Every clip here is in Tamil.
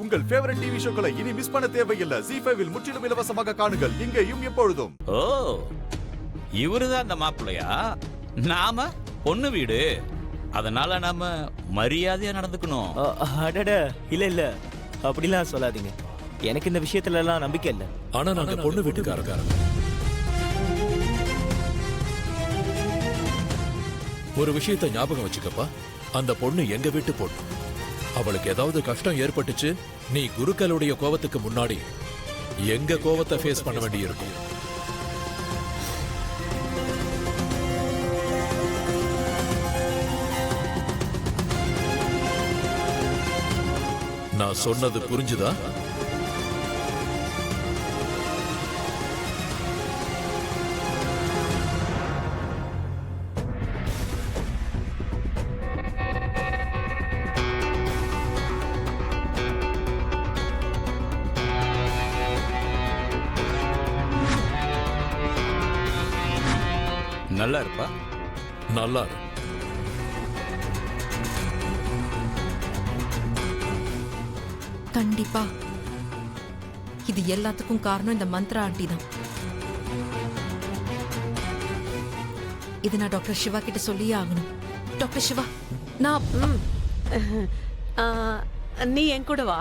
உங்கள் ஃபேவரட் டிவி ஷோக்களை இனி மிஸ் பண்ண தேவையில்லை. ZEE5 இல் முற்றிலும் இலவசமாக காணுங்கள். இங்கேயும் எப்பொழுதும். ஓ, இவருதான் அந்த மாப்பிள்ளையா? நாம பொண்ணு வீடு, அதனால நாம மரியாதையா நடந்துக்கணும். அடட, இல்ல அப்படிலாம் சொல்லாதீங்க. எனக்கு இந்த விஷயத்துல எல்லாம் நம்பிக்கை இல்ல. ஆனா நாங்க பொண்ணு வீட்டுக்காரங்க. ஒரு விஷயத்தை ஞாபகம் வச்சுக்கப்பா, அந்த பொண்ணு எங்க வீட்டு பொண்ணு. அவளுக்கு ஏதாவது கஷ்டம் ஏற்பட்டுச்சு, நீ குருக்களுடைய கோவத்துக்கு முன்னாடி எங்க கோவத்தை ஃபேஸ் பண்ண வேண்டி இருக்கும். நான் சொன்னது புரிஞ்சுதா? நல்லா இருப்பா. நல்லா இரு. கண்டிப்பா இது எல்லாத்துக்கும் காரணம் இந்த மந்த்ரா ஆண்டி தான். இது நான் டாக்டர் சிவா கிட்ட சொல்லியே ஆகணும். டாக்டர் சிவா, நான் நீ என் கூட வா.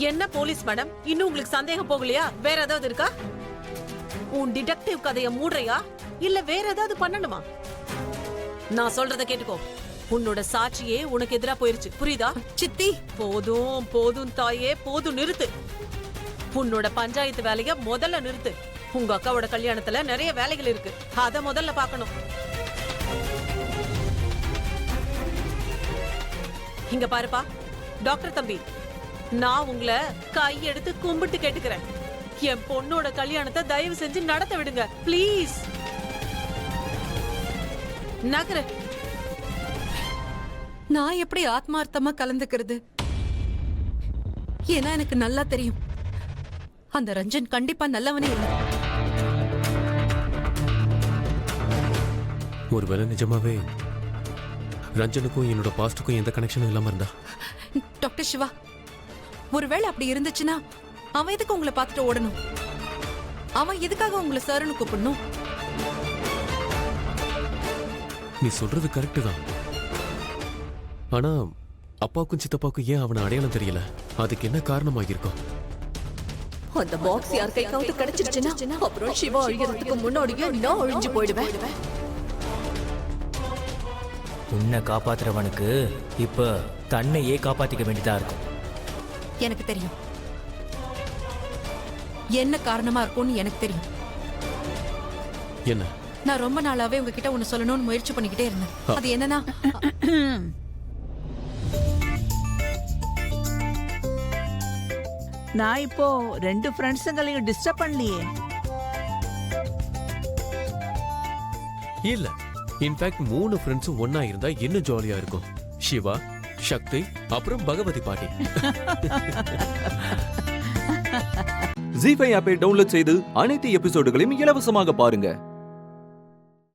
என்ன போலீஸ் மேடம், இன்னும் உங்களுக்கு சந்தேகம் போகலையா? வேற ஏதாவது இருக்கா? உன் டிடெக்டிவ் கதைய மூடுறியா இல்ல வேற ஏதாவது பண்ணணுமா? நான் சொல்றத கேட்டுக்கோ. உன்னோட சாட்சியே உனக்கு எதிரா போயிருச்சு, புரியுதா? சித்தி, போதும் போதும் தாயே, போதும், நிறுத்து. உன்னோட பஞ்சாயத்து வேலைய முதல்ல நிறுத்து. உங்க அக்காவோட கல்யாணத்துல நிறைய வேலைகள் இருக்கு, அத முதல்ல பார்க்கணும். இங்க பாருப்பா டாக்டர் தம்பி, நான் உங்களை கையெடுத்து கும்பிட்டு கேட்டுக்கிறேன். என் பொண்ணோட கல்யாணத்தை தயவு செஞ்சு நடத்த விடுங்க ப்ளீஸ். நகர. நான் எப்படி ஆத்மார்த்தமா கலந்துக்கிறது? ஏன்னா எனக்கு நல்லா தெரியும் அந்த ரஞ்சன் கண்டிப்பா நல்லவனே இல்லை. ஒருவேளை நிஜமாவே ரஞ்சனுக்கும் என்னோட பாஸ்டுக்கும் எந்த கனெக்ஷனும் இல்லாம இருந்தா? டாக்டர் சிவா, ஒருவேளை அப்படி இருந்துச்சுன்னா அவன் எதுக்கு உங்களை பார்த்துட்டு ஓடணும்? அவன் எதுக்காக உங்களை சார்னு கூப்பிடணும்? நீ சொல்றது கரெக்டு தான். ஆனா அப்பாவுக்கும் சித்தப்பாவுக்கும் ஏன் அவனை அடையாளம் தெரியல? அதுக்கு என்ன காரணமாகிருக்கும்? அந்த பாக்ஸ் யார் கைக்காவது கிடைச்சிருச்சுன்னா அப்புறம் சிவா அழியறதுக்கு முன்னாடியே நான் அழிஞ்சு போயிடுவேன். உன்னை காப்பாத்துறவனுக்கு இப்ப தன்னையே காப்பாத்திக்க வேண்டியதா இருக்கும். எனக்கு தெரியும் என்ன காரணமா இருக்கும்னு எனக்கு தெரியும். என்ன? நான் ரொம்ப நாளாவே உங்ககிட்ட ஒன்னு சொல்லணும்னு முயற்சி பண்ணிக்கிட்டே இருந்தேன். அது என்னன்னா, நான் இப்போ 2 ஃப்ரெண்ட்ஸுங்களையும் டிஸ்டர்ப் பண்ணலையே. இல்ல, இன்ஃபேக்ட் 3 ஃப்ரெண்ட்ஸும் ஒன்னா இருந்தா இன்னும் ஜாலியா இருக்கும். சிவா, சக்தி, அப்புறம் பகவதி பாட்டி. ZEE5 ஆப்பை டவுன்லோட் செய்து அனைத்து எபிசோடுகளையும் இலவசமாக பாருங்க.